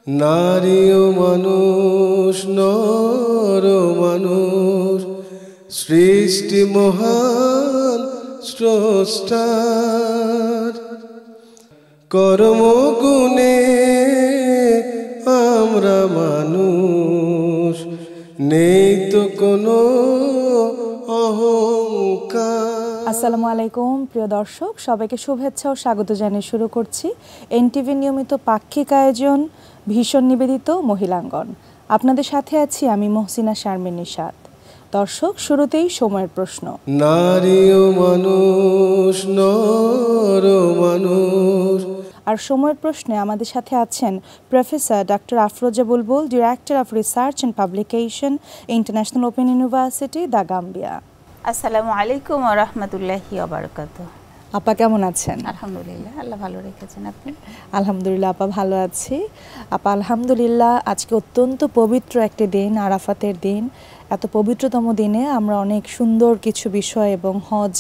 নারী ও মানুষ, নর ও মানুষ, সৃষ্টি মহান স্রষ্টার। কর্মগুণে আমরা মানুষ, নেই তো কোনো অহংকার। আসসালামু আলাইকুম প্রিয় দর্শক, সবাইকে শুভেচ্ছা ও স্বাগত জানিয়ে শুরু করছি এনটিভি নিয়মিত পাক্ষিক আয়োজন ভীষণ নিবেদিত মহিলাঙ্গন। আপনাদের সাথে আছি আমি মহসিনা শারমিন নিশাত। দর্শক, শুরুতেই সময়ের প্রশ্ন। নারী ও মানুষ, নর ও মানুষ। আর সময়ের প্রশ্নে আমাদের সাথে আছেন professor doctor Afroza Bulbul, director of research and publication, international open university, the Gambia. আসসালামু আলাইকুম ওয়া রাহমাতুল্লাহি ওয়া বারাকাতুহু। আপা কেমন আছেন? আলহামদুলিল্লাহ, আল্লাহ ভালো রেখেছেন। আপনি? আলহামদুলিল্লাহ আপা, ভালো আছি। আপা আলহামদুলিল্লাহ, আজকে অত্যন্ত পবিত্র একটি দিন, আরাফাতের দিন। এত পবিত্রতম দিনে আমরা অনেক সুন্দর কিছু বিষয় এবং হজ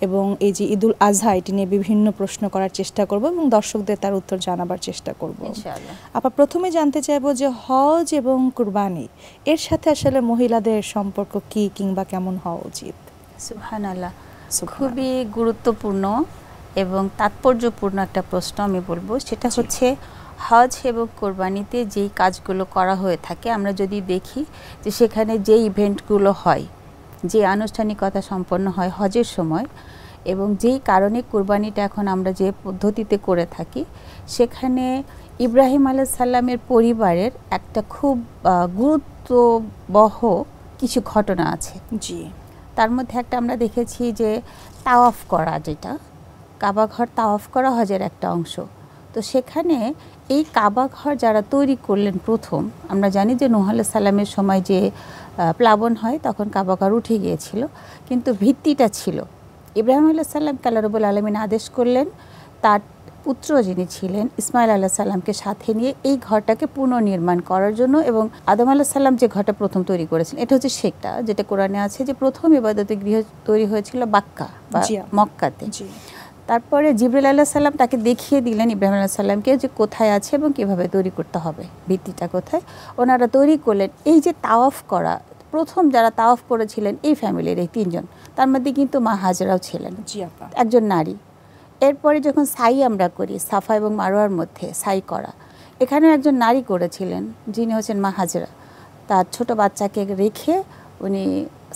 এবং এই যে ঈদুল আজহা, এটি নিয়ে বিভিন্ন প্রশ্ন করার চেষ্টা করব এবং দর্শকদের তার উত্তর জানাবার চেষ্টা করব ইনশাআল্লাহ। আপা, প্রথমে জানতে চাইবো যে হজ এবং কুরবানি এর সাথে আসলে মহিলাদের সম্পর্ক কি, কিংবা কেমন হওয়া উচিত? সুবহানাল্লাহ, খুবই গুরুত্বপূর্ণ এবং তাৎপর্যপূর্ণ একটা প্রশ্ন আমি বলবো। সেটা হচ্ছে হজ এবং কোরবানিতে যেই কাজগুলো করা হয়ে থাকে, আমরা যদি দেখি যে সেখানে যে ইভেন্টগুলো হয়, যে আনুষ্ঠানিকতা সম্পন্ন হয় হজের সময়, এবং যেই কারণে কোরবানিটা এখন আমরা যে পদ্ধতিতে করে থাকি, সেখানে ইব্রাহিম আলাইহিস সালামের পরিবারের একটা খুব গুরুত্ববহ কিছু ঘটনা আছে। জি। তার মধ্যে একটা আমরা দেখেছি যে তাওয়াফ করা, যেটা কাবা ঘর তাওয়াফ করা হজের একটা অংশ। তো সেখানে এই কাবা ঘর যারা তৈরি করলেন প্রথম, আমরা জানি যে নূহ আলাইহিস সালামের সময় যে প্লাবন হয় তখন কাবা ঘর উঠে গিয়েছিল, কিন্তু ভিত্তিটা ছিল। ইব্রাহিম আলাইহিস সালামকে আল্লাহ রাব্বুল আলামিন আদেশ করলেন তার পুত্র যিনি ছিলেন ইসমাইল আলাইহিস সালামকে সাথে নিয়ে এই ঘরটাকে পুনর্নির্মাণ করার জন্য, এবং আদম আলাইহিস সালাম যে ঘরটা প্রথম তৈরি করেছেন, এটা হচ্ছে সেটা যেটা কোরআনে আছে যে প্রথম ইবাদতের গৃহ তৈরি হয়েছিল বাক্কা বা মক্কাতে। তারপরে জিবরিল আলাইহিস সালাম তাকে দেখিয়ে দিলেন ইব্রাহিম আলাইহিস সালামকে যে কোথায় আছে এবং কিভাবে তৈরি করতে হবে, ভিত্তিটা কোথায়। ওনারা তৈরি করলেন। এই যে তাওয়াফ করা, প্রথম যারা তাওয়াফ করেছিলেন এই ফ্যামিলির এই তিনজন, তার মধ্যে কিন্তু মা হাজরাও ছিলেন, একজন নারী। এরপরে যখন সাই আমরা করি, সাফা এবং মারোয়ার মধ্যে সাই করা, এখানেও একজন নারী করেছিলেন, যিনি হচ্ছেন মা হাজরা। তার ছোট বাচ্চাকে রেখে উনি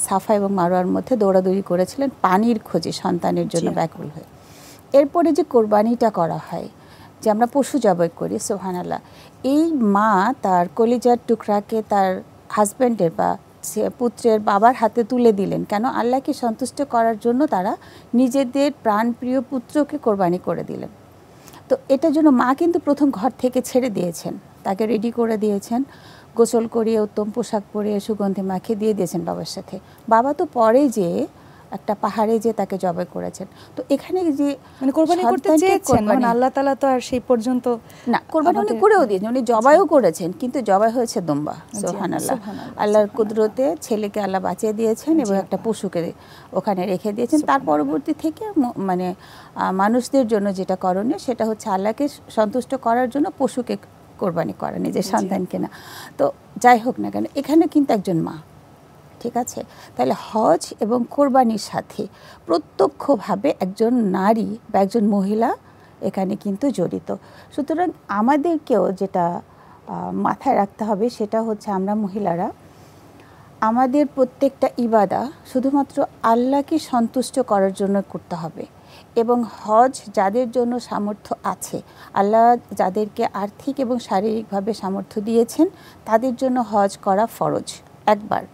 সাফা এবং মারোয়ার মধ্যে দৌড়াদৌড়ি করেছিলেন পানির খোঁজে, সন্তানের জন্য ব্যাকুল হয়ে। এরপরে যে কোরবানিটা করা হয়, যে আমরা পশু জবাই করি, সুবহানাল্লাহ, এই মা তার কলিজার টুকরাকে তার হাজব্যান্ডের বা পুত্রের বাবার হাতে তুলে দিলেন। কেন? আল্লাহকে সন্তুষ্ট করার জন্য তারা নিজেদের প্রাণপ্রিয় পুত্রকে কোরবানি করে দিলেন। তো এটার জন্য মা কিন্তু প্রথম ঘর থেকে ছেড়ে দিয়েছেন, তাকে রেডি করে দিয়েছেন, গোসল করিয়ে উত্তম পোশাক পরিয়ে সুগন্ধি মাখিয়ে দিয়ে দিয়েছেন বাবার সাথে। বাবা তো পরে যে একটা পাহাড়ে যে তাকে জবাই করেছেন। তো এখানে যে মানে কোরবানি করতে চেয়েছেন, মানে আল্লাহ তাআলা তো আর সেই পর্যন্ত না, কোরবানি উনি করেও দিয়েছেন, উনি জবাইও করেছেন, কিন্তু জবাই হয়েছে দুম্বা। সুবহানাল্লাহ, আল্লাহর কুদরতে ছেলেকে আল্লাহ বাঁচিয়ে দিয়েছেন এবং একটা পশুকে ওখানে রেখে দিয়েছেন। তার পরবর্তী থেকে মানে মানুষদের জন্য যেটা করণীয় সেটা হচ্ছে আল্লাহকে সন্তুষ্ট করার জন্য পশুকে কোরবানি করা, নিজের সন্তানকে না। তো যাই হোক না কেন, এখানে কিন্তু একজন মা, ঠিক আছে? তাহলে হজ এবং কোরবানির সাথে প্রত্যক্ষভাবে একজন নারী বা একজন মহিলা এখানে কিন্তু জড়িত। সুতরাং আমাদেরকেও যেটা মাথায় রাখতে হবে সেটা হচ্ছে, আমরা মহিলারা আমাদের প্রত্যেকটা ইবাদা শুধুমাত্র আল্লাহকে সন্তুষ্ট করার জন্য করতে হবে। এবং হজ যাদের জন্য সামর্থ্য আছে, আল্লাহ যাদেরকে আর্থিক এবং শারীরিকভাবে সামর্থ্য দিয়েছেন, তাদের জন্য হজ করা ফরজ একবার।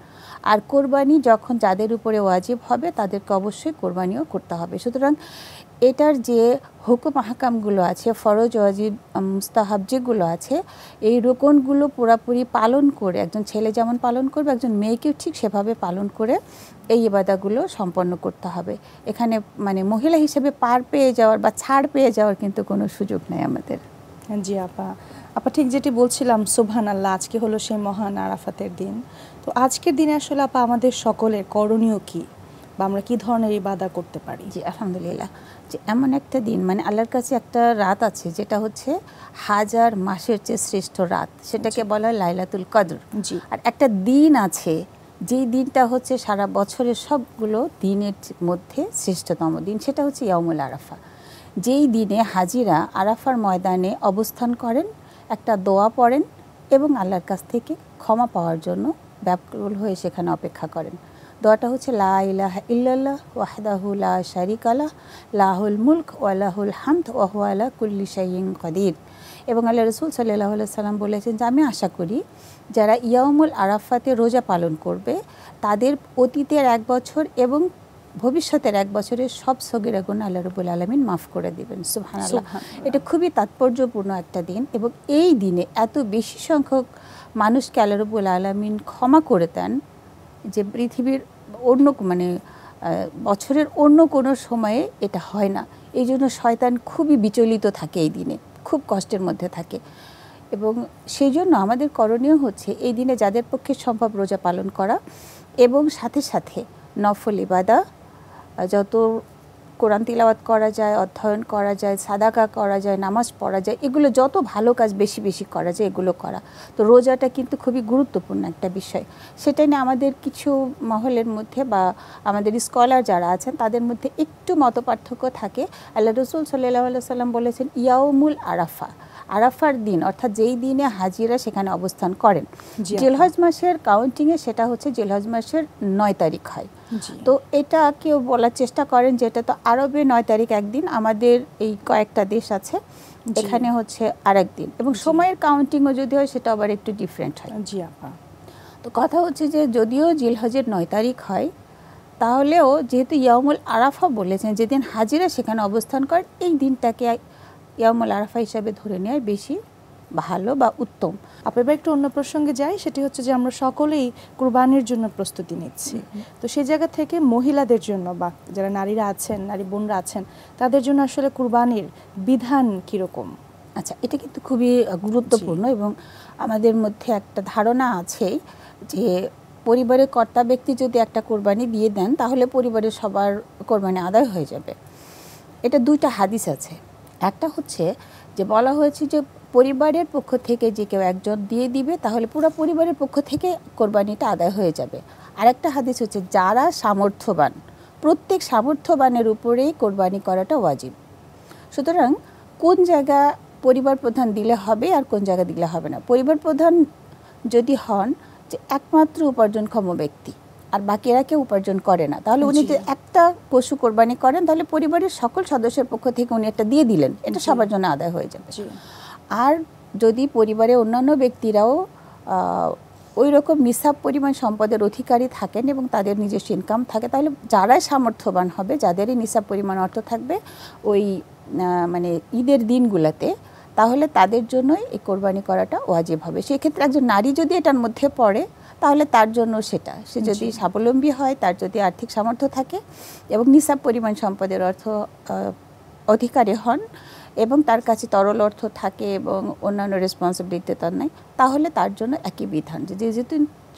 আর কোরবানি যখন যাদের উপরে ওয়াজিব হবে, তাদেরকে অবশ্যই কোরবানিও করতে হবে। সুতরাং এটার যে হুকুম আহকামগুলো আছে, ফরজ, ওয়াজিব, মুস্তাহাব যেগুলো আছে, এই রোকনগুলো পুরাপুরি পালন করে, একজন ছেলে যেমন পালন করবে, একজন মেয়েকেও ঠিক সেভাবে পালন করে এই ইবাদাগুলো সম্পন্ন করতে হবে। এখানে মানে মহিলা হিসেবে পার পেয়ে যাওয়ার বা ছাড় পেয়ে যাওয়ার কিন্তু কোনো সুযোগ নেই আমাদের। জি আপা, ঠিক যেটি বলছিলাম, সুবহানাল্লাহ, আজকে হলো সেই মহান আরাফাতের দিন। তো আজকের দিনে আসলে আপা আমাদের সকলের করণীয় কি? বা আমরা কি ধরনের ইবাদত করতে পারি? জি আলহামদুলিল্লাহ, যে এমন একটা দিন মানে আল্লাহর কাছে একটা রাত আছে যেটা হচ্ছে হাজার মাসের চেয়ে শ্রেষ্ঠ রাত, সেটাকে বলা হয় লাইলাতুল কদর। জি। আর একটা দিন আছে যেই দিনটা হচ্ছে সারা বছরের সবগুলো দিনের মধ্যে শ্রেষ্ঠতম দিন, সেটা হচ্ছে ইয়াউমুল আরাফা। যেই দিনে হাজিরা আরাফার ময়দানে অবস্থান করেন, একটা দোয়া পড়েন এবং আল্লাহর কাছ থেকে ক্ষমা পাওয়ার জন্য ব্যাকুল হয়ে সেখানে অপেক্ষা করেন। দোয়াটা হচ্ছে লা ইলাহা ইল্লাল্লাহ ওয়াহদাহু লা শারিকা লাহ লাহুল মুলক ওয়া লাহুল হামদ ওয়া হুয়া আলা কুল্লি শাইইন কাদির। এবং আল্লাহ রাসূল সাল্লাল্লাহু আলাইহি সাল্লাম বলেছেন যে আমি আশা করি যারা ইয়াউমুল আরাফাতে রোজা পালন করবে তাদের অতীতের 1 বছর এবং ভবিষ্যতের 1 বছরের সব সগীরা গুনাহ আল্লাহ রাব্বুল আলামিন মাফ করে দিবেন। সুবহানাল্লাহ। এটা খুবই তাৎপর্যপূর্ণ একটা দিন এবং এই দিনে এত বেশি সংখ্যক মানুষকে আল্লাহ রাব্বুল আলামিন ক্ষমা করে দেন যে পৃথিবীর অন্য মানে বছরের অন্য কোনো সময়ে এটা হয় না। এই জন্য শয়তান খুবই বিচলিত থাকে এই দিনে, খুব কষ্টের মধ্যে থাকে। এবং সেই জন্য আমাদের করণীয় হচ্ছে এই দিনে যাদের পক্ষে সম্ভব রোজা পালন করা এবং সাথে সাথে নফল ইবাদা যত কোরআন তিলাওয়াত করা যায়, অধ্যয়ন করা যায়, সাদাকা করা যায়, নামাজ পড়া যায়, এগুলো যত ভালো কাজ বেশি বেশি করা যায় এগুলো করা। তো রোজাটা কিন্তু খুবই গুরুত্বপূর্ণ একটা বিষয়। সেটা নিয়ে আমাদের কিছু মহলের মধ্যে বা আমাদের স্কলার যারা আছেন তাদের মধ্যে একটু মতপার্থক্য থাকে। আল্লাহ রাসূল সাল্লাল্লাহু আলাইহি সাল্লাম বলেছেন ইয়াউমুল আরাফা, আরাফার দিন অর্থাৎ যেই দিনে হাজিরা সেখানে অবস্থান করেন। জিলহজ মাসের কাউন্টিংয়ে সেটা হচ্ছে জিলহজ মাসের 9 তারিখ হয়। তো এটা কেউ বলার চেষ্টা করেন যে এটা তো আরবে 9 তারিখ একদিন, আমাদের এই কয়েকটা দেশ আছে এখানে হচ্ছে আরেক দিন, এবং সময়ের কাউন্টিংও যদি হয় সেটা আবার একটু ডিফারেন্ট হয়। জি আপা। তো কথা হচ্ছে যে যদিও জিলহজের 9 তারিখ হয় তাহলেও যেহেতু ইয়াউমুল আরাফা বলেছেন যেদিন হাজিরা সেখানে অবস্থান করেন, এই দিনটাকে ইয়াউমুল আরাফা হিসাবে ধরে নেওয়াই বেশি ভালো বা উত্তম। আপনার একটু অন্য প্রসঙ্গে যাই, সেটি হচ্ছে যে আমরা সকলেই কুরবানির জন্য প্রস্তুতি নিচ্ছি। তো সেই জায়গা থেকে মহিলাদের জন্য বা যারা নারীরা আছেন, নারী বোনরা আছেন, তাদের জন্য আসলে কুরবানির বিধান কীরকম? আচ্ছা, এটা কিন্তু খুবই গুরুত্বপূর্ণ এবং আমাদের মধ্যে একটা ধারণা আছে যে পরিবারের কর্তা ব্যক্তি যদি একটা কোরবানি দিয়ে দেন তাহলে পরিবারের সবার কোরবানি আদায় হয়ে যাবে। এটা 2টা হাদিস আছে। একটা হচ্ছে যে বলা হয়েছে যে পরিবারের পক্ষ থেকে যে কেউ একজন দিয়ে দিবে তাহলে পুরো পরিবারের পক্ষ থেকে কোরবানিটা আদায় হয়ে যাবে। আরেকটা হাদিস হচ্ছে যারা সামর্থ্যবান, প্রত্যেক সামর্থ্যবানের উপরেই কোরবানি করাটা ওয়াজিব। সুতরাং কোন জায়গা পরিবার প্রধান দিলে হবে আর কোন জায়গা দিলে হবে না, পরিবার প্রধান যদি হন যে একমাত্র উপার্জনক্ষম ব্যক্তি আর বাকিরা কেউ উপার্জন করে না, তাহলে উনি যে একটা পশু কোরবানি করেন তাহলে পরিবারের সকল সদস্যের পক্ষ থেকে উনি একটা দিয়ে দিলেন, এটা সবার জন্য আদায় হয়ে যাবে। আর যদি পরিবারের অন্যান্য ব্যক্তিরাও ওই রকম নিসাব পরিমাণ সম্পদের অধিকারী থাকেন এবং তাদের নিজস্ব ইনকাম থাকে, তাহলে যারাই সামর্থ্যবান হবে, যাদেরই নিসাব পরিমাণ অর্থ থাকবে ওই মানে ঈদের দিনগুলোতে, তাহলে তাদের জন্যই এই কোরবানি করাটা ওয়াজিব হবে। সেক্ষেত্রে একজন নারী যদি এটার মধ্যে পড়ে তাহলে তার জন্য সেটা, সে যদি স্বাবলম্বী হয়, তার যদি আর্থিক সামর্থ্য থাকে এবং নিসাব পরিমাণ সম্পদের অধিকারী হন এবং তার কাছে তরল অর্থ থাকে এবং অন্যান্য রেসপন্সিবিলিটি তার নাই, তাহলে তার জন্য একই বিধান যে যেহেতু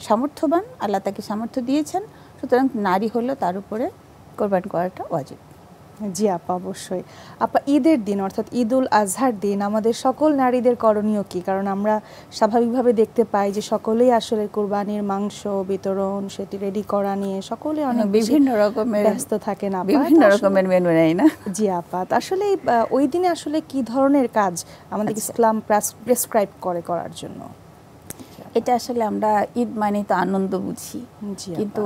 সামর্থ্যবান, আল্লাহ তাকে সামর্থ্য দিয়েছেন, সুতরাং নারী হলেও তার উপরে কোরবানি করাটা ওয়াজিব। জি আপা, অবশ্যই। আপা, ঈদের দিন অর্থাৎ ঈদুল আজহার দিন আমাদের সকল নারীদের করণীয় কি? কারণ আমরা স্বাভাবিকভাবে দেখতে পাই যে সকলেই আসলে কুরবানির মাংস বিতরণ, সেটি রেডি করা নিয়ে সকলে অনেক বিভিন্ন রকমের ব্যস্ত থাকেন, বিভিন্ন রকমের মেনু নেই না? জি আপা, আসলে ওই দিনে আসলে কি ধরনের কাজ আমাদের ইসলাম প্রেসক্রাইব করে করার জন্য? এটা আসলে আমরা ঈদ মানে তো আনন্দ বুঝি, কিন্তু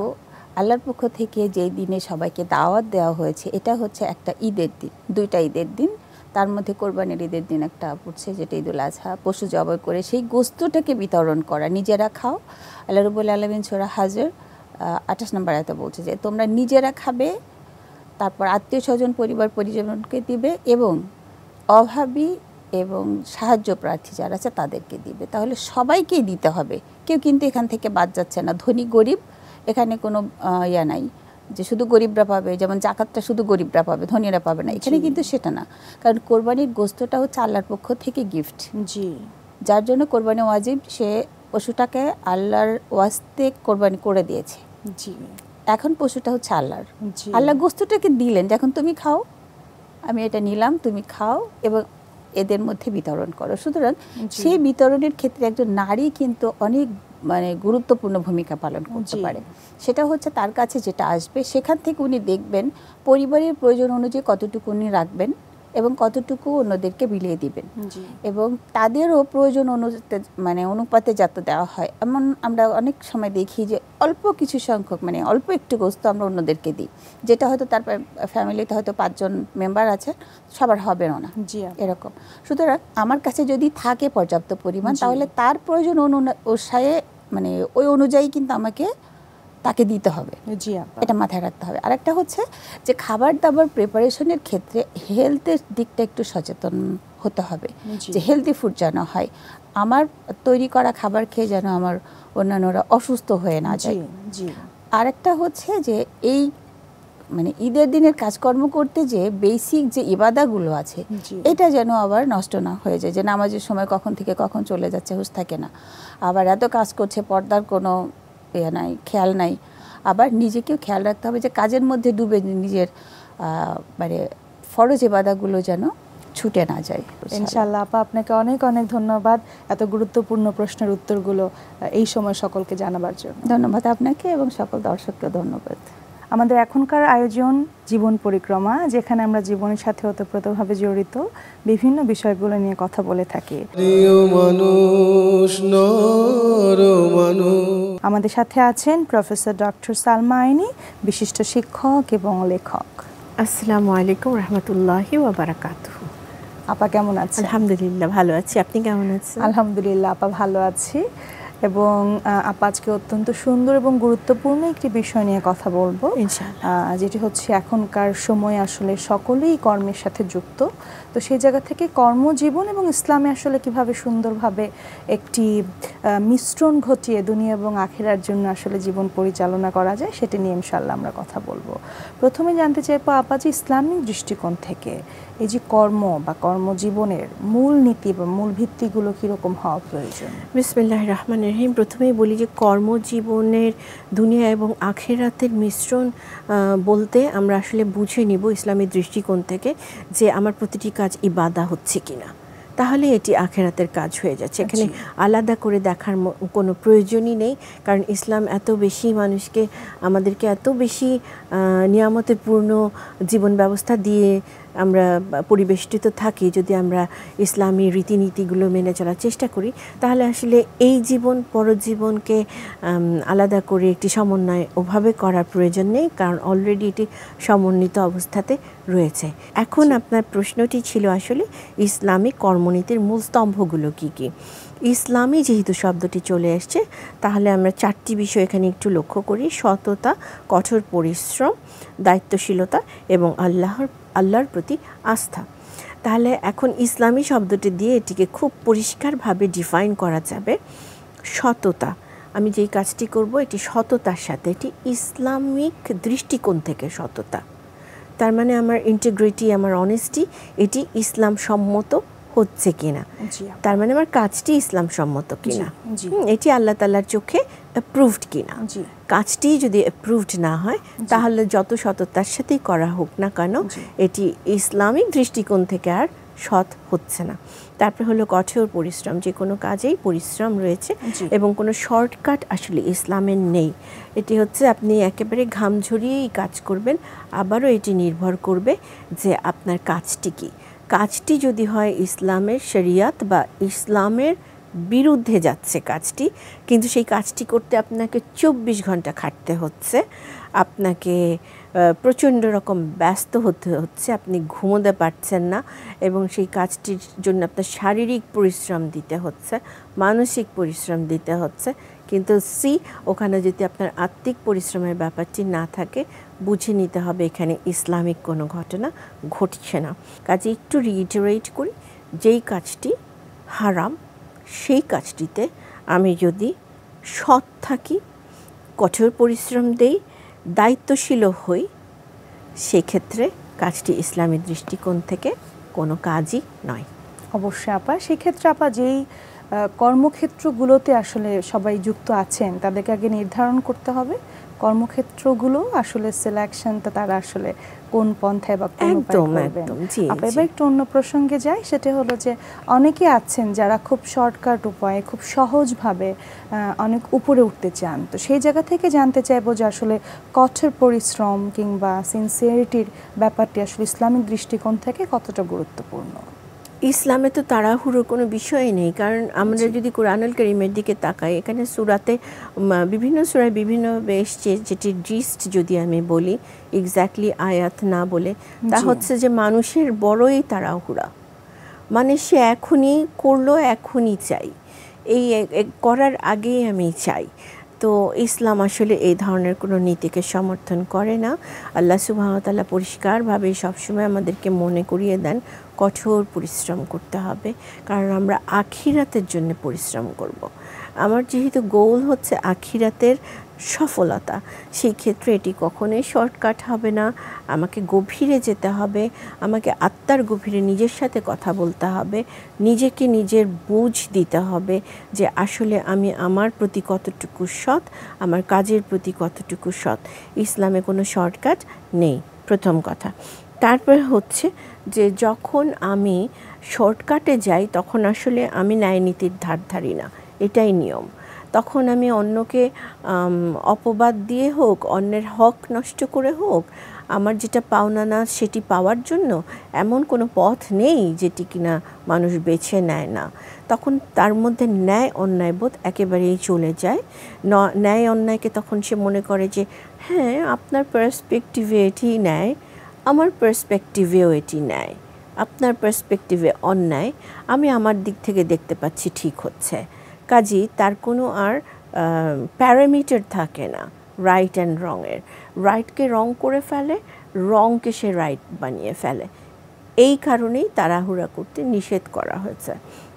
আল্লাহর পক্ষ থেকে যেই দিনে সবাইকে দাওয়াত দেওয়া হয়েছে এটা হচ্ছে একটা ঈদের দিন, 2টা ঈদের দিন। তার মধ্যে কোরবানির ঈদের দিন একটা পড়ছে যেটা ঈদুল আজহা, পশু জবাই করে সেই গোস্তটাকে বিতরণ করা, নিজেরা খাও। আল্লাহ রাব্বুল আলামিন সূরা হাজর 28 নম্বর আয়াতে বলছে যে তোমরা নিজেরা খাবে, তারপর আত্মীয় স্বজন পরিবার পরিজনকে দিবে এবং অভাবী এবং সাহায্য প্রার্থী যারা আছে তাদেরকে দিবে। তাহলে সবাইকেই দিতে হবে, কেউ কিন্তু এখান থেকে বাদ যাচ্ছে না। ধনী গরিব এখানে কোনো ইয়া নাই যে শুধু গরিবরা পাবে, যেমন জাকাতটা শুধু গরিবরা পাবে, ধনীরা পাবে না, এখানে কিন্তু সেটা না। কারণ কোরবানির গোস্তটা হচ্ছে আল্লাহর পক্ষ থেকে গিফট। জি, যার জন্য কোরবানি ওয়াজিব, সে পশুটাকে আল্লাহর ওয়াস্তে কোরবানি করে দিয়েছে। জি, এখন পশুটা হচ্ছে আল্লাহর। জি। আল্লাহ গোস্তটাকে দিলেন, যখন তুমি খাও, আমি এটা নিলাম, তুমি খাও এবং এদের মধ্যে বিতরণ করো। সুতরাং সেই বিতরণের ক্ষেত্রে একজন নারী কিন্তু অনেক গুরুত্বপূর্ণ ভূমিকা পালন করতে পারে। সেটা হচ্ছে তার কাছে যেটা আসবে সেখান থেকে উনি দেখবেন পরিবারের প্রয়োজন অনুযায়ী কতটুকু উনি রাখবেন এবং কতটুকু অন্যদেরকে বিলিয়ে দিবেন, এবং তাদেরও প্রয়োজন অনুপাতে যাতে দেওয়া হয়। এমন আমরা অনেক সময় দেখি যে অল্প কিছু সংখ্যক অল্প একটু গোস্ত আমরা অন্যদেরকে দিই, যেটা হয়তো তার ফ্যামিলিতে হয়তো 5 জন মেম্বার আছে, সবার হবে না এরকম। সুতরাং আমার কাছে যদি থাকে পর্যাপ্ত পরিমাণ, তাহলে তার প্রয়োজন অনুসারে ওই অনুযায়ী কিন্তু আমাকে তাকে দিতে হবে। এটা মাথায় রাখতে হবে। আরেকটা হচ্ছে যে খাবার দাবার প্রিপারেশনের ক্ষেত্রে হেলথের দিকটা একটু সচেতন হতে হবে, যে হেলদি ফুড যেন হয়। আমার তৈরি করা খাবার খেয়ে যেন আমার অন্যান্যরা অসুস্থ হয়ে না যায়। আরেকটা হচ্ছে যে এই ঈদের দিনের কাজকর্ম করতে যে বেসিক যে ইবাদাগুলো আছে, এটা যেন আবার নষ্ট না হয়ে যায়, যে নামাজের সময় কখন থেকে কখন চলে যাচ্ছে হুঁশ থাকে না, আবার এত কাজ করছে পর্দার কোনো নাই, খেয়াল নাই। আবার নিজেকেও খেয়াল রাখতে হবে যে কাজের মধ্যে ডুবে নিজের ফরজ ইবাদাগুলো যেন ছুটে না যায়। ইনশাআল্লাহ আপা, আপনাকে অনেক অনেক ধন্যবাদ এত গুরুত্বপূর্ণ প্রশ্নের উত্তরগুলো এই সময় সকলকে জানাবার জন্য। ধন্যবাদ আপনাকে এবং সকল দর্শককে ধন্যবাদ। আমাদের এখনকার আয়োজন জীবন পরিক্রমা, যেখানে আমরা জীবনের সাথে ওতপ্রোতভাবে জড়িত বিভিন্ন বিষয়গুলো নিয়ে কথা বলে থাকি। আমাদের সাথে আছেন প্রফেসর ডক্টর সালমা আইনি, বিশিষ্ট শিক্ষক এবং লেখক। আসসালামু আলাইকুম রহমতুল্লাহি ওয়া বারাকাতুহু। আপা কেমন আছেন? আলহামদুলিল্লাহ ভালো আছি, আপনি কেমন আছেন? আলহামদুলিল্লাহ আপা ভালো আছি। এবং আপা আজকে অত্যন্ত সুন্দর এবং গুরুত্বপূর্ণ একটি বিষয় নিয়ে কথা বলবো, যেটি হচ্ছে এখনকার সময়ে আসলে সকলেই কর্মের সাথে যুক্ত। তো সেই জায়গা থেকে কর্মজীবন এবং ইসলামে আসলে কিভাবে সুন্দরভাবে একটি মিশ্রণ ঘটিয়ে দুনিয়া এবং আখিরার জন্য আসলে জীবন পরিচালনা করা যায়, সেটা নিয়ে ইনশাআল্লাহ আমরা কথা বলবো। প্রথমে জানতে চাইবো আপা, যে ইসলামিক দৃষ্টিকোণ থেকে এই যে কর্ম বা কর্মজীবনের মূল নীতি বা মূল ভিত্তিগুলো কীরকম হওয়া প্রয়োজন? বিসমিল্লাহির রহমানির রহিম। প্রথমেই বলি যে কর্মজীবনের দুনিয়া এবং আখিরাতের মিশ্রণ বলতে আমরা আসলে বুঝে নিব ইসলামের দৃষ্টিকোণ থেকে যে আমার প্রতিটি কাজ ইবাদা হচ্ছে কিনা, তাহলে এটি আখিরাতের কাজ হয়ে যাচ্ছে। এখানে আলাদা করে দেখার কোনো প্রয়োজনই নেই, কারণ ইসলাম এত বেশি মানুষকে, আমাদেরকে এত বেশি নিয়ামতে পূর্ণ জীবন ব্যবস্থা দিয়ে আমরা পরিবেষ্টিত থাকি। যদি আমরা ইসলামী রীতিনীতিগুলো মেনে চলার চেষ্টা করি, তাহলে আসলে এই জীবন পরজীবনকে আলাদা করে একটি সমন্বয় ওভাবে করার প্রয়োজন নেই, কারণ অলরেডি এটি সমন্বিত অবস্থাতে রয়েছে। এখন আপনার প্রশ্নটি ছিল আসলে ইসলামিক কর্মনীতির মূল স্তম্ভগুলো কী কী। ইসলামী যেহেতু শব্দটি চলে আসছে, তাহলে আমরা 4টি বিষয় এখানে একটু লক্ষ্য করি: সততা, কঠোর পরিশ্রম, দায়িত্বশীলতা এবং আল্লাহর প্রতি আস্থা। তাহলে এখন ইসলামী শব্দটি দিয়ে এটিকে খুব পরিষ্কারভাবে ডিফাইন করা যাবে। সততা, আমি যেই কাজটি করব এটি সততার সাথে, এটি ইসলামিক দৃষ্টিকোণ থেকে সততা, তার মানে আমার ইন্টিগ্রিটি, আমার অনেস্টি, এটি ইসলাম সম্মত হচ্ছে কিনা, তার মানে আমার কাজটি ইসলাম সম্মত কিনা, এটি আল্লাহ তাআলার চোখে অ্যাপ্রুভড কিনা। কাজটি যদি অ্যাপ্রুভড না হয়, তাহলে যত সততার সাথেই করা হোক না কেন, এটি ইসলামিক দৃষ্টিকোণ থেকে আর সৎ হচ্ছে না। তারপরে হলো কঠোর পরিশ্রম, যে কোনো কাজেই পরিশ্রম রয়েছে এবং কোনো শর্টকাট আসলে ইসলামের নেই। এটি হচ্ছে আপনি একেবারে ঘাম ঝরিয়েই কাজ করবেন। আবারও এটি নির্ভর করবে যে আপনার কাজটি কী। কাজটি যদি হয় ইসলামের শরিয়াত বা ইসলামের বিরুদ্ধে যাচ্ছে কাজটি, কিন্তু সেই কাজটি করতে আপনাকে 24 ঘন্টা খাটতে হচ্ছে, আপনাকে প্রচণ্ড রকম ব্যস্ত হতে হচ্ছে, আপনি ঘুমোতে পারছেন না এবং সেই কাজটির জন্য আপনার শারীরিক পরিশ্রম দিতে হচ্ছে, মানসিক পরিশ্রম দিতে হচ্ছে, কিন্তু ওখানে যদি আপনার আত্মিক পরিশ্রমের ব্যাপারটি না থাকে, বুঝে নিতে হবে এখানে ইসলামিক কোনো ঘটনা ঘটছে না। কাজে একটু রিইটারেট করি, যেই কাজটি হারাম সেই কাজটিতে আমি যদি সৎ থাকি, কঠোর পরিশ্রম দেই, দায়িত্বশীল হই, সেক্ষেত্রে কাজটি ইসলামের দৃষ্টিকোণ থেকে কোনো কাজই নয়। অবশ্যই আপা, সেক্ষেত্রে আপা যেই কর্মক্ষেত্রগুলোতে আসলে সবাই যুক্ত আছেন, তাদেরকে আগে নির্ধারণ করতে হবে কর্মক্ষেত্রগুলো আসলে সিলেকশনটা তারা আসলে কোন পন্থায় বা কোন উপায়ে করবেন। আপনি এবার একটু অন্য প্রসঙ্গে যাই, সেটা হলো যে অনেকে আছেন যারা খুব শর্টকাট উপায়ে খুব সহজভাবে অনেক উপরে উঠতে চান। তো সেই জায়গা থেকে জানতে চাইবো যে আসলে কঠোর পরিশ্রম কিংবা সিনসিয়ারিটির ব্যাপারটি আসলে ইসলামিক দৃষ্টিকোণ থেকে কতটা গুরুত্বপূর্ণ। ইসলামে তো তাড়াহুড়োর কোনো বিষয়ই নেই, কারণ আমরা যদি কোরআনুল কারীমের দিকে তাকাই, এখানে সূরাতে বিভিন্ন সূরায় বিভিন্নভাবে এসছে, যেটির জিস্ট যদি আমি বলি এক্স্যাক্টলি আয়াত না বলে, তা হচ্ছে যে মানুষের বড়ই তাড়াহুড়া, মানে সে এখনই করলো, এখনই চাই, এই করার আগেই আমি চাই। তো ইসলাম আসলে এই ধরনের কোনো নীতিকে সমর্থন করে না। আল্লাহ সুবহানাহু ওয়া তাআলা পরিষ্কারভাবে সবসময় আমাদেরকে মনে করিয়ে দেন কঠোর পরিশ্রম করতে হবে, কারণ আমরা আখিরাতের জন্য পরিশ্রম করব। আমার যেহেতু গোল হচ্ছে আখিরাতের সফলতা, সেই ক্ষেত্রে এটি কখনোই শর্টকাট হবে না। আমাকে গভীরে যেতে হবে, আমাকে আত্মার গভীরে নিজের সাথে কথা বলতে হবে, নিজেকে নিজের বুঝ দিতে হবে যে আসলে আমি আমার প্রতি কতটুকু সৎ, আমার কাজের প্রতি কতটুকু সৎ। ইসলামে কোনো শর্টকাট নেই, প্রথম কথা। তারপর হচ্ছে যে যখন আমি শর্টকাটে যাই তখন আসলে আমি ন্যায়নীতির ধার ধারি না, এটাই নিয়ম। তখন আমি অন্যকে অপবাদ দিয়ে হোক, অন্যের হক নষ্ট করে হোক, আমার যেটা পাওনা না সেটি পাওয়ার জন্য এমন কোনো পথ নেই যেটি কিনা মানুষ বেছে নেয় না। তখন তার মধ্যে ন্যায় অন্যায়বোধ একেবারেই চলে যায়। ন্যায় অন্যায়কে তখন সে মনে করে যে হ্যাঁ, আপনার পার্সপেক্টিভে এটি ন্যায়, আমার পার্সপেক্টিভেও এটি ন্যায়। আপনার পার্সপেক্টিভে অন্যায়, আমি আমার দিক থেকে দেখতে পাচ্ছি ঠিক হচ্ছে। কাজেই তার কোনো আর প্যারামিটার থাকে না রাইট অ্যান্ড রংয়ের। রাইটকে রং করে ফেলে, রংকে সে রাইট বানিয়ে ফেলে। এই কারণেই তাড়াহুড়া করতে নিষেধ করা হয়েছে।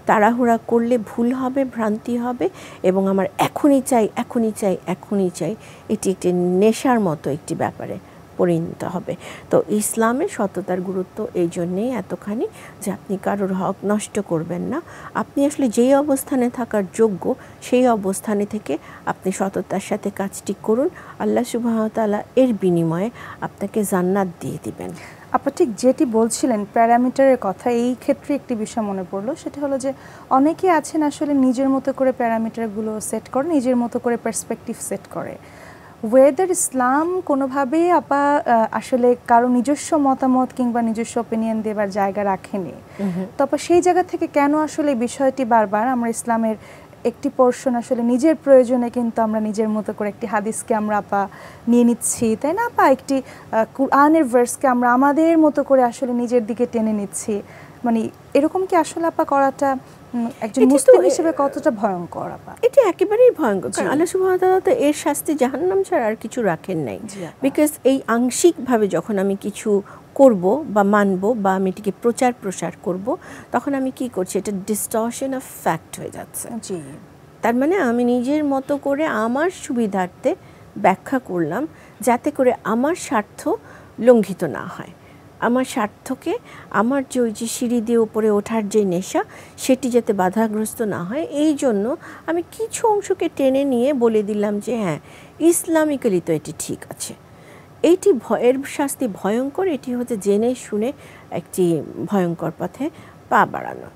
তাড়াহুড়া করলে ভুল হবে, ভ্রান্তি হবে, এবং আমার এখনই চাই, এখনই চাই, এখনই চাই, এটি একটি নেশার মতো একটি ব্যাপারে পরিণত হবে। তো ইসলামে সততার গুরুত্ব এই জন্যেই এতখানি যে আপনি কারোর হক নষ্ট করবেন না। আপনি আসলে যেই অবস্থানে থাকার যোগ্য সেই অবস্থানে থেকে আপনি সততার সাথে কাজটি করুন, আল্লাহ সুবহানাহু ওয়া তাআলা এর বিনিময়ে আপনাকে জান্নাত দিয়ে দিবেন। আপনি ঠিক যেটি বলছিলেন প্যারামিটারের কথা, এই ক্ষেত্রে একটি বিষয় মনে পড়লো, সেটা হলো যে অনেকে আছেন আসলে নিজের মতো করে প্যারামিটারগুলো সেট করে, নিজের মতো করে পার্সপেক্টিভ সেট করে। ওয়েদার ইসলাম কোনোভাবেই আসলে কারো নিজস্ব মতামত কিংবা নিজস্ব অপিনিয়ন দেবার জায়গা রাখেনি। তারপর সেই জায়গা থেকে কেন আসলে বিষয়টি বারবার আমরা ইসলামের একটি পোর্শন আসলে নিজের প্রয়োজনে কিন্তু আমরা নিজের মতো করে একটি হাদিসকে আমরা নিয়ে নিচ্ছি, তাই না আপা? একটি কুরআনের ভার্সকে আমরা আমাদের মতো করে আসলে নিজের দিকে টেনে নিচ্ছি। মানে এরকম কি আসলে করাটা একজন মুসলিম হিসেবে কতটা ভয়ঙ্কর আপা? এটা একেবারেই ভয়ঙ্কর, কারণ আল্লাহ সুবহানাহু ওয়া তাআলা তো এর শাস্তি জাহান্নাম ছাড়া আর কিছু রাখেন নাই। বিকজ এই আংশিকভাবে যখন আমি কিছু করব বা মানব বা আমি এটিকে প্রচার প্রসার করব, তখন আমি কি করছি, এটা ডিস্টরশন অফ ফ্যাক্ট হয়ে যাচ্ছে। তার মানে আমি নিজের মতো করে আমার সুবিধার্থে ব্যাখ্যা করলাম যাতে করে আমার স্বার্থ লঙ্ঘিত না হয়, আমার স্বার্থকে, আমার যে ওই যে সিঁড়ি দিয়ে উপরে ওঠার যে নেশা সেটি যাতে বাধাগ্রস্ত না হয়, এই জন্য আমি কিছু অংশকে টেনে নিয়ে বলে দিলাম যে হ্যাঁ, ইসলামিক্যালি তো এটি ঠিক আছে। এইটি ভয়ের শাস্তি ভয়ঙ্কর, এটি হচ্ছে জেনে শুনে একটি ভয়ঙ্কর পথে পা বাড়ানো।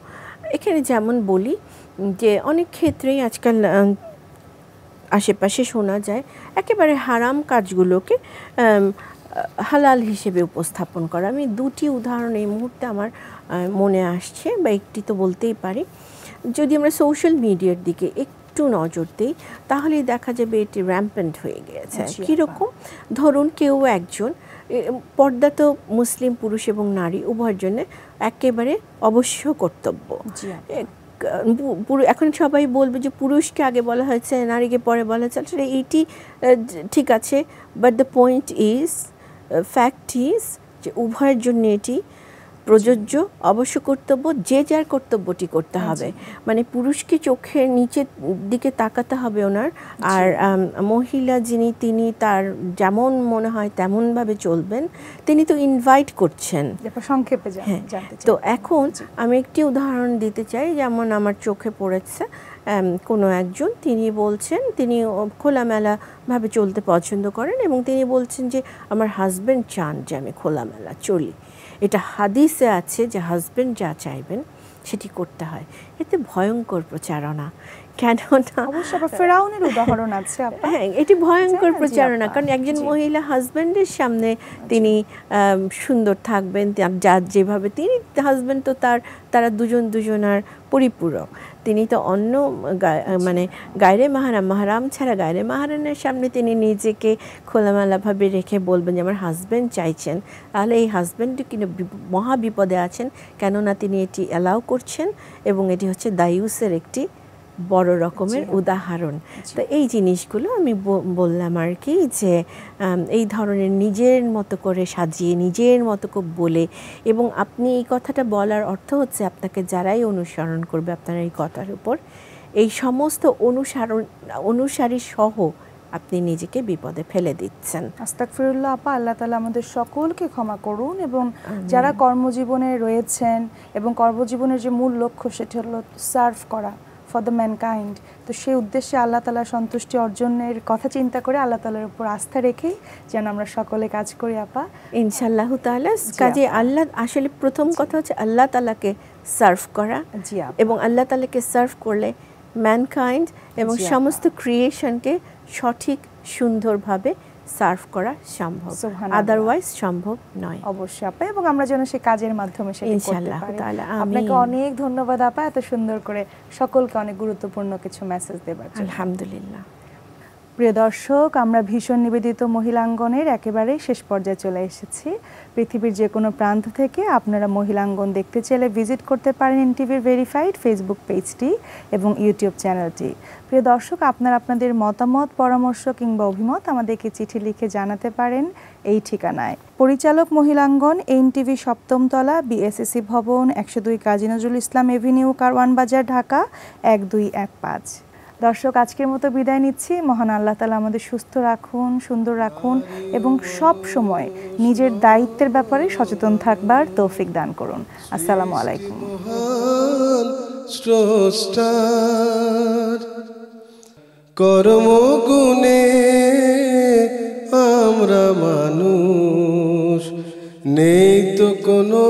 এখানে যেমন বলি যে অনেক ক্ষেত্রেই আজকাল আশেপাশে শোনা যায় একেবারে হারাম কাজগুলোকে হালাল হিসেবে উপস্থাপন করা। আমি দুটি উদাহরণ এই মুহূর্তে আমার মনে আসছে, বা একটি তো বলতেই পারি। যদি আমরা সোশ্যাল মিডিয়ার দিকে একটু নজর দিই তাহলেই দেখা যাবে এটি র্যাম্পেন্ট হয়ে গিয়েছে। কীরকম? ধরুন কেউ একজন, পর্দা তো মুসলিম পুরুষ এবং নারী উভয়ের জন্য একেবারে অবশ্য কর্তব্য। এখন সবাই বলবে যে পুরুষকে আগে বলা হয়েছে, নারীকে পরে বলা হয়েছে। আসলে এইটি ঠিক আছে, but the point is, fact is যে উভয়ের জন্য এটি প্রযোজ্য, অবশ্য কর্তব্য, যে যার কর্তব্যটি করতে হবে। মানে পুরুষকে চোখের নিচের দিকে তাকাতে হবে ওনার, আর মহিলা যিনি তিনি তার যেমন মনে হয় তেমনভাবে চলবেন। তিনি তো ইনভাইট করছেন। সংক্ষেপে হ্যাঁ, তো এখন আমি একটি উদাহরণ দিতে চাই, যেমন আমার চোখে পড়েছে কোনো একজন, তিনি বলছেন তিনি খোলামেলাভাবে চলতে পছন্দ করেন এবং তিনি বলছেন যে আমার হাজব্যান্ড চান যে আমি খোলামেলা চলি। এটা হাদিসে আছে যে হাজব্যান্ড যা চাইবেন সেটি করতে হয়। এতে ভয়ঙ্কর প্রচারণা, কেননা অবশ্য আবার ফেরাউনের উদাহরণ আছে আপা। হ্যাঁ, এটি ভয়ঙ্কর প্রচারণা, কারণ একজন মহিলা হাজব্যান্ডের সামনে তিনি সুন্দর থাকবেন, যার যেভাবে তিনি হাজব্যান্ড তো তারা দুজনার পরিপূরক। তিনি তো অন্য মানে গায়রে মাহারাম ছাড়া গায়রে মাহারামের সামনে তিনি নিজেকে খোলামেলাভাবে রেখে বলবেন যে আমার হাজব্যান্ড চাইছেন, তাহলে এই হাজব্যান্ডটি কিন্তু মহা বিপদে আছেন, কেননা তিনি এটি অ্যালাউ করছেন এবং এটি হচ্ছে দায়ুসের একটি বড় রকমের উদাহরণ। তো এই জিনিসগুলো আমি বললাম আর কি, যে এই ধরনের নিজের মতো করে সাজিয়ে নিজের মতো করে বলে, এবং আপনি এই কথাটা বলার অর্থ হচ্ছে আপনাকে যারাই অনুসরণ করবে আপনার এই কথার উপর, এই সমস্ত অনুসারী সহ আপনি নিজেকে বিপদে ফেলে দিচ্ছেন। আস্তাগফিরুল্লাহ আপা, আল্লাহ তাআলা আমাদের সকলকে ক্ষমা করুন। এবং যারা কর্মজীবনে রয়েছেন এবং কর্মজীবনের যে মূল লক্ষ্য সেটা হলো সার্ভ করা ফর দ্য ম্যানকাইন্ড, তো সেই উদ্দেশ্যে আল্লাহ তাআলার সন্তুষ্টি অর্জনের কথা চিন্তা করে আল্লাহ তাআলার উপর আস্থা রেখেই যেন আমরা সকলে কাজ করি আপা, ইনশাআল্লাহ তাআলা। কাজে আল্লাহ আসলে প্রথম কথা হচ্ছে আল্লাহ তাআলাকে সার্ভ করা, এবং আল্লাহ তাআলাকে সার্ভ করলে ম্যানকাইন্ড এবং সমস্ত ক্রিয়েশনকে সঠিক সুন্দরভাবে সার্ভ করা সম্ভব, আদারওয়াইজ সম্ভব নয়। অবশ্যই আপা, এবং আমরা যেন সেই কাজের মাধ্যমে সেটা করতে পারি। আপনাকে অনেক ধন্যবাদ আপা, এত সুন্দর করে সকলকে অনেক গুরুত্বপূর্ণ কিছু মেসেজ দেবার জন্য। আলহামদুলিল্লাহ। প্রিয় দর্শক, আমরা ভীষণ নিবেদিত মহিলাঙ্গনের একেবারে শেষ পর্যায়ে চলে এসেছি। পৃথিবীর যে কোনো প্রান্ত থেকে আপনারা মহিলাঙ্গন দেখতে চাইলে ভিজিট করতে পারেন এনটিভির ভেরিফাইড ফেসবুক পেজটি এবং ইউটিউব চ্যানেলটি। প্রিয় দর্শক, আপনারা আপনাদের মতামত, পরামর্শ কিংবা অভিমত আমাদেরকে চিঠি লিখে জানাতে পারেন এই ঠিকানায়। পরিচালক মহিলাঙ্গন, এনটিভি, 7ম তলা, বিএসএসসি ভবন, 102 কাজী নজরুল ইসলাম এভিনিউ, কারওয়ান বাজার, ঢাকা 1215। দর্শক, আজকের মতো বিদায় নিচ্ছি। মহান আল্লাহ তাআলা আমাদের সুস্থ রাখুন, সুন্দর রাখুন এবং সব সময় নিজের দায়িত্বের ব্যাপারে সচেতন থাকবার তৌফিক দান করুন। আসসালামু আলাইকুম। কর্মগুণে আমরা মানুষ, নেই তো কোনো